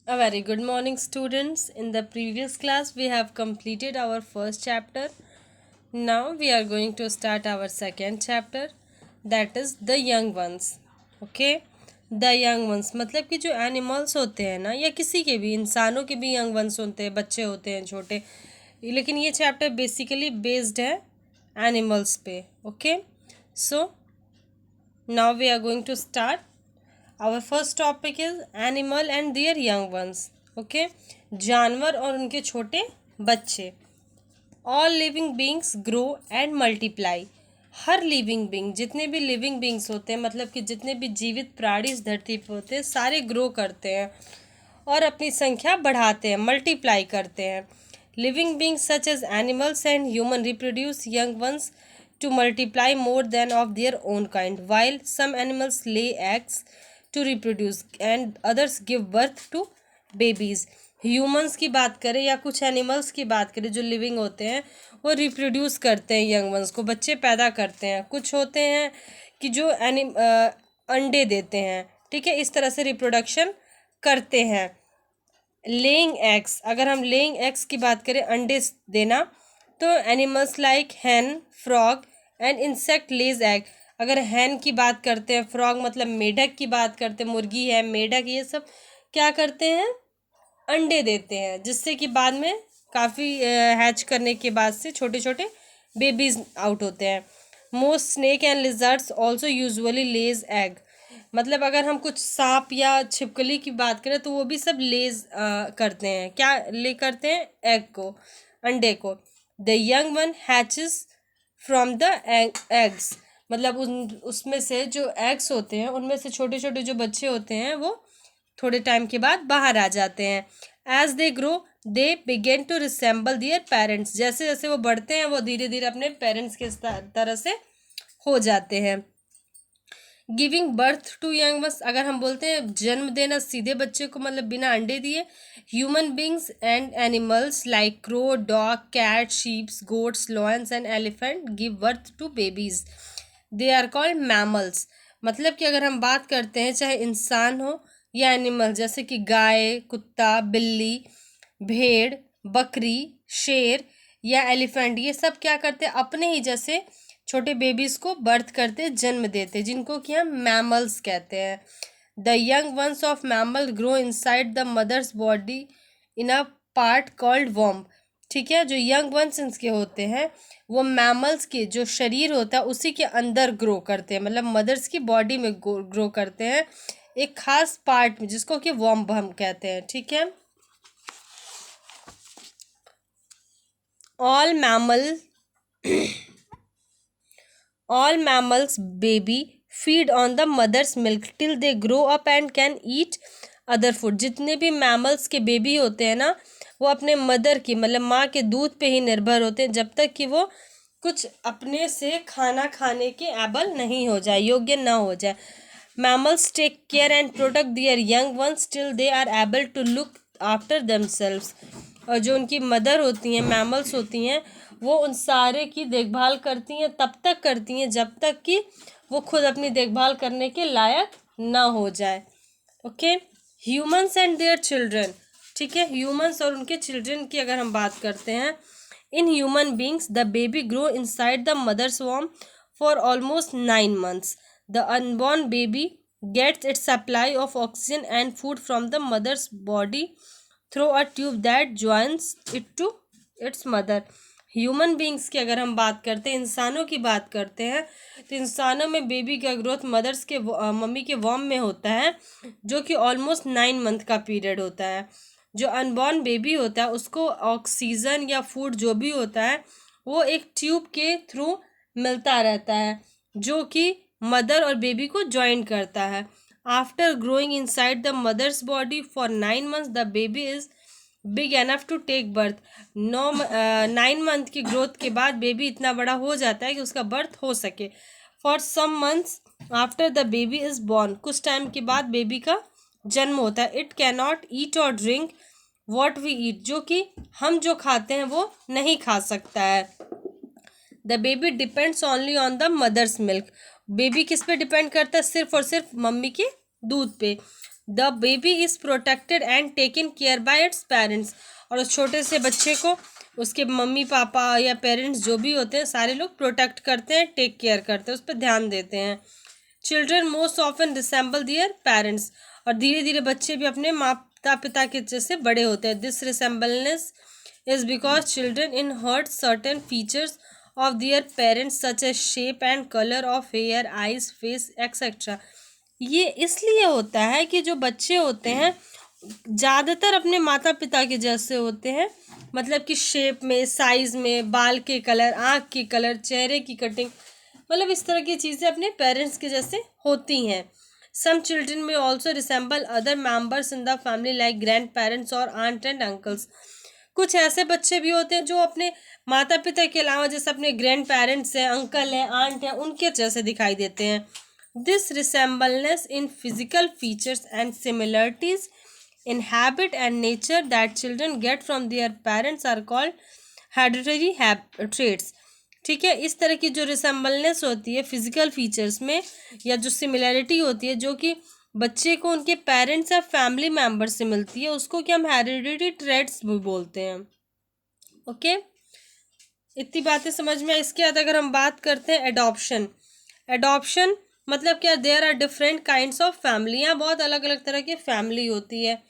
A very good morning, students. In the previous class, we have completed our first chapter. Now, we are going to start our second chapter, that is the young ones. Okay, the young ones मतलब कि जो animals होते हैं ना, या किसी के भी इंसानों के भी यंग वंस होते हैं, बच्चे होते हैं छोटे, लेकिन ये चैप्टर बेसिकली बेस्ड है एनिमल्स पे. Okay, so now we are going to start. Our first topic is animal and their young ones. Okay, जानवर और उनके छोटे बच्चे. All living beings grow and multiply. हर लिविंग बींग, जितने भी लिविंग बींग्स होते हैं, मतलब कि जितने भी जीवित प्राणी इस धरती पर होते हैं, सारे ग्रो करते हैं और अपनी संख्या बढ़ाते हैं, मल्टीप्लाई करते हैं. Living beings such as animals and human reproduce young ones to multiply more than of their own kind, while some animals lay eggs to reproduce and others give birth to babies. Humans की बात करें या कुछ animals की बात करें जो living होते हैं, वो रिप्रोड्यूस करते हैं यंग वंस को, बच्चे पैदा करते हैं. कुछ होते हैं कि जो अंडे देते हैं. ठीक है, इस तरह से रिप्रोडक्शन करते हैं. लेइंग एग्स, अगर हम लेइंग एग्स की बात करें, अंडे देना, तो animals like hen, frog and insect lays egg. अगर हैन की बात करते हैं, फ्रॉग मतलब मेढक की बात करते हैं, मुर्गी है, मेढक, ये सब क्या करते हैं, अंडे देते हैं, जिससे कि बाद में काफ़ी हैच करने के बाद से छोटे छोटे बेबीज आउट होते हैं. Most snake and lizards also usually lays egg. मतलब अगर हम कुछ सांप या छिपकली की बात करें तो वो भी सब लेज करते हैं. क्या ले करते हैं? एग को, अंडे को. The young one hatches from the eggs. मतलब उसमें से जो एग्स होते हैं, उनमें से छोटे छोटे जो बच्चे होते हैं वो थोड़े टाइम के बाद बाहर आ जाते हैं. As they grow they begin to resemble their parents. जैसे जैसे वो बढ़ते हैं, वो धीरे धीरे अपने पेरेंट्स के तरह से हो जाते हैं. Giving birth to young ones, अगर हम बोलते हैं जन्म देना सीधे बच्चे को, मतलब बिना अंडे दिए. Human beings and animals like crow, dog, cat, sheeps, goats, lions and elephant give birth to babies. They are called mammals. मतलब कि अगर हम बात करते हैं, चाहे इंसान हो या एनिमल, जैसे कि गाय, कुत्ता, बिल्ली, भेड़, बकरी, शेर या एलिफेंट, ये सब क्या करते हैं, अपने ही जैसे छोटे बेबीज को बर्थ करते, जन्म देते, जिनको कि हम मैमल्स कहते हैं. The young ones of mammal grow inside the mother's body in a part called womb. ठीक है, जो यंग वंस इनके होते हैं, वो मैमल्स के जो शरीर होता है उसी के अंदर ग्रो करते हैं, मतलब मदर्स की बॉडी में ग्रो करते हैं, एक खास पार्ट में, जिसको कि वॉम्ब हम कहते हैं. ठीक है. All mammal All mammals baby feed on the mother's milk till they grow up and can eat other food. जितने भी mammals के बेबी होते हैं ना, वो अपने मदर की, मतलब माँ के दूध पे ही निर्भर होते हैं, जब तक कि वो कुछ अपने से खाना खाने के एबल नहीं हो जाए, योग्य ना हो जाए. Mammals take care and protect their young ones till they are able to look after themselves. और जो उनकी मदर होती हैं, मैमल्स होती हैं, वो उन सारे की देखभाल करती हैं, तब तक करती हैं जब तक कि वो खुद अपनी देखभाल करने के लायक ना हो जाए. Okay, humans and their children. ठीक है, ह्यूमंस और उनके चिल्ड्रन की अगर हम बात करते हैं, in human beings the baby grow inside the mother's वॉर्म for almost 9 months. The unborn baby gets its supply of oxygen and food from the mother's body through a tube that joins it to its mother. Human beings की अगर हम बात करते हैं, इंसानों की बात करते हैं, तो इंसानों में बेबी का ग्रोथ मदर्स के मम्मी के वॉर्म में होता है, जो कि ऑलमोस्ट 9 month का पीरियड होता है. जो अनबॉर्न बेबी होता है, उसको ऑक्सीजन या फूड जो भी होता है, वो एक ट्यूब के थ्रू मिलता रहता है, जो कि मदर और बेबी को ज्वाइन करता है. After growing inside the mother's body for 9 months the baby is big enough to take birth. 9 month की ग्रोथ के बाद बेबी इतना बड़ा हो जाता है कि उसका बर्थ हो सके. For some months after the baby is born, कुछ टाइम के बाद बेबी का जन्म होता है. इट कैन नॉट ईट और ड्रिंक वॉट वी ईट, जो कि हम जो खाते हैं वो नहीं खा सकता है. The baby depends only on the mother's milk. Baby किस पे डिपेंड करता है? सिर्फ और सिर्फ मम्मी के दूध पे. The baby is protected and taken care bye its parents, और उस छोटे से बच्चे को उसके मम्मी पापा या पेरेंट्स जो भी होते हैं सारे लोग प्रोटेक्ट करते हैं, टेक केयर करते हैं, उस पर ध्यान देते हैं। Children most often resemble their parents, और धीरे धीरे बच्चे भी अपने माता पिता के जैसे बड़े होते हैं। This resemblance is because children inherit certain features of their parents such as shape and color of hair, eyes, face, etc. ये इसलिए होता है कि जो बच्चे होते हैं ज़्यादातर अपने माता पिता के जैसे होते हैं, मतलब कि शेप में, साइज़ में, बाल के कलर, आँख के कलर, चेहरे की कटिंग, मतलब इस तरह की चीज़ें अपने पेरेंट्स के जैसे होती हैं। सम चिल्ड्रन में also resemble other members in the family like grand parents और आंट एंड अंकल्स। कुछ ऐसे बच्चे भी होते हैं जो अपने माता पिता के अलावा जैसे अपने ग्रैंड पेरेंट्स हैं, अंकल हैं, आंट हैं, उनके जैसे दिखाई देते हैं। This resemblance in physical features and similarities in habit and nature that children get from their parents are called hereditary traits. ठीक है, इस तरह की जो रिसेंबलनेस होती है फिजिकल फीचर्स में, या जो सिमिलैरिटी होती है जो कि बच्चे को उनके पेरेंट्स या फैमिली मेम्बर से मिलती है, उसको कि हम हेरिडिटरी ट्रेट्स भी बोलते हैं। ओके, इतनी बातें समझ में। इसके बाद अगर हम बात करते हैं एडॉप्शन, एडॉप्शन मतलब क्या, there are different kinds of family, यहाँ बहुत अलग अलग तरह की फैमिली होती है।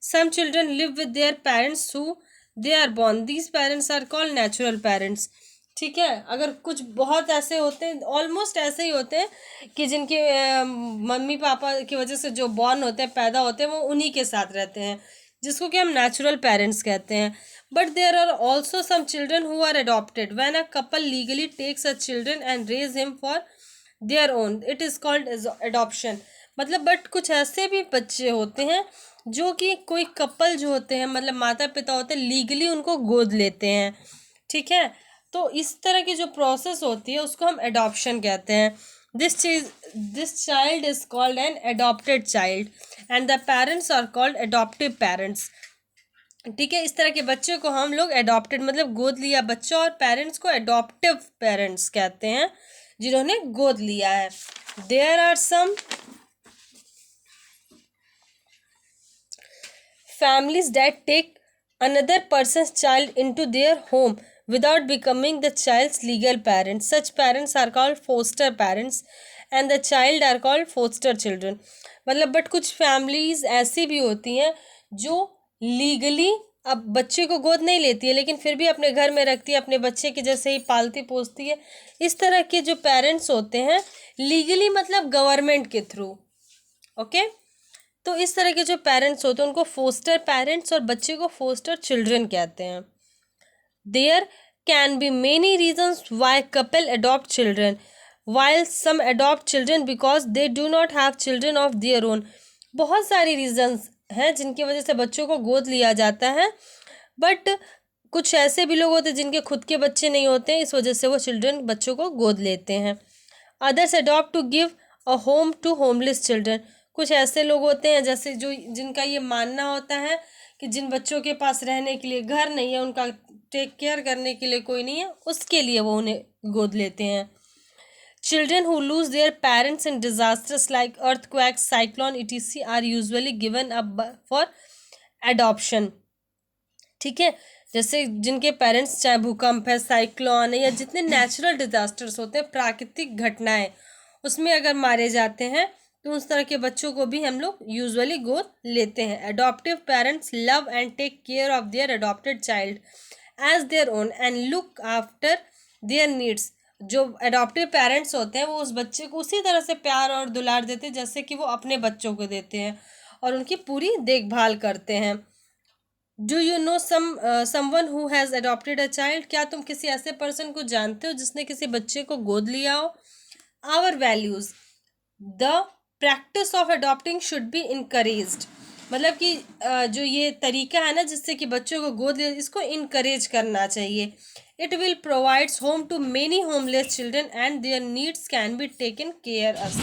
Some children live with their parents who they are born, these parents are called natural parents. ठीक है, अगर कुछ बहुत ऐसे होते हैं, ऑलमोस्ट ऐसे ही होते हैं कि जिनके मम्मी पापा की वजह से जो बॉर्न होते हैं, पैदा होते हैं, वो उन्हीं के साथ रहते हैं, जिसको कि हम नेचुरल पेरेंट्स कहते हैं। But there are also some children who are adopted when a couple legally takes a children and raise him for their own, it is called adoption. मतलब बट कुछ ऐसे भी बच्चे होते हैं जो कि कोई कपल जो होते हैं, मतलब माता पिता होते हैं, लीगली उनको गोद लेते हैं। ठीक है, तो इस तरह की जो प्रोसेस होती है उसको हम एडॉप्शन कहते हैं। This child is called an adopted child and the parents are called adoptive parents. ठीक है, इस तरह के बच्चे को हम लोग एडॉप्टेड मतलब गोद लिया बच्चा, और पेरेंट्स को एडॉप्टिव पेरेंट्स कहते हैं जिन्होंने गोद लिया है। There are some families that take another person's child into their home without becoming the child's legal parents. Such parents are called foster parents and the child are called foster children. मतलब but कुछ families ऐसी भी होती हैं जो legally अब बच्चे को गोद नहीं लेती है, लेकिन फिर भी अपने घर में रखती है, अपने बच्चे के जैसे ही पालती पोसती है। इस तरह के जो पेरेंट्स होते हैं लीगली मतलब गवर्नमेंट के थ्रू। ओके, तो इस तरह के जो पेरेंट्स होते हैं उनको फोस्टर पेरेंट्स और बच्चे को फोस्टर चिल्ड्रन कहते हैं। There can be many reasons why couple adopt children while some adopt children because they do not have children of their own. बहुत सारी रीजन्स हैं जिनकी वजह से बच्चों को गोद लिया जाता है, बट कुछ ऐसे भी लोग होते हैं जिनके खुद के बच्चे नहीं होते हैं, इस वजह से वो चिल्ड्रन बच्चों को गोद लेते हैं। Others adopt to give a home to homeless children. कुछ ऐसे लोग होते हैं जैसे जो जिनका ये मानना होता है कि जिन बच्चों के पास रहने के लिए घर नहीं है, उनका टेक केयर करने के लिए कोई नहीं है, उसके लिए वो उन्हें गोद लेते हैं। Children who lose their parents in disasters like earthquake, cyclone etc are usually given up for adoption. ठीक है, जैसे जिनके पेरेंट्स चाहे भूकंप है, साइक्लोन है, या जितने नेचुरल डिजास्टर्स होते हैं, प्राकृतिक घटनाएं, उसमें अगर मारे जाते हैं तो उस तरह के बच्चों को भी हम लोग यूजुअली गोद लेते हैं। Adoptive parents love and take care of their adopted child as their own and look after their needs. जो अडॉप्टिव पेरेंट्स होते हैं वो उस बच्चे को उसी तरह से प्यार और दुलार देते हैं जैसे कि वो अपने बच्चों को देते हैं, और उनकी पूरी देखभाल करते हैं। Do you know someone who has adopted a child? क्या तुम किसी ऐसे पर्सन को जानते हो जिसने किसी बच्चे को गोद लिया हो? Our values, the practice of adopting should be encouraged. मतलब कि जो ये तरीका है ना जिससे कि बच्चों को गोद ले, इसको इनकरेज करना चाहिए। It will provides home to many homeless children and their needs can be taken care us.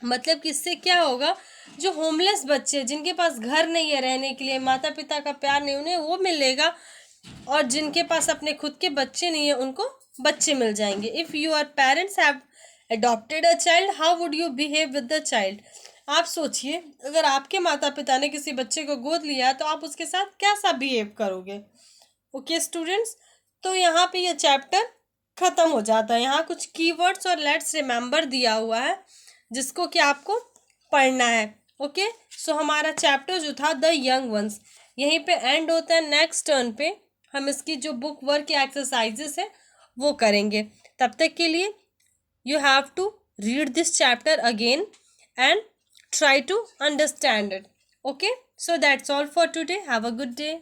मतलब कि इससे क्या होगा, जो होमलेस बच्चे जिनके पास घर नहीं है रहने के लिए, माता पिता का प्यार नहीं, उन्हें वो मिलेगा, और जिनके पास अपने खुद के बच्चे नहीं है उनको बच्चे मिल जाएंगे। If your parents have adopted a child, how would you behave with the child? आप सोचिए, अगर आपके माता पिता ने किसी बच्चे को गोद लिया तो आप उसके साथ कैसा बिहेव करोगे। ओके स्टूडेंट्स, तो यहाँ पे ये चैप्टर खत्म हो जाता है। यहाँ कुछ कीवर्ड्स और लेट्स रिमेंबर दिया हुआ है जिसको कि आपको पढ़ना है। ओके, सो हमारा चैप्टर जो था द यंग वंस यहीं पे एंड होता है। नेक्स्ट टर्न पे हम इसकी जो बुक वर्क या एक्सरसाइजेस है वो करेंगे। तब तक के लिए you have to read this chapter again and try to understand it. Okay, so that's all for today. Have a good day.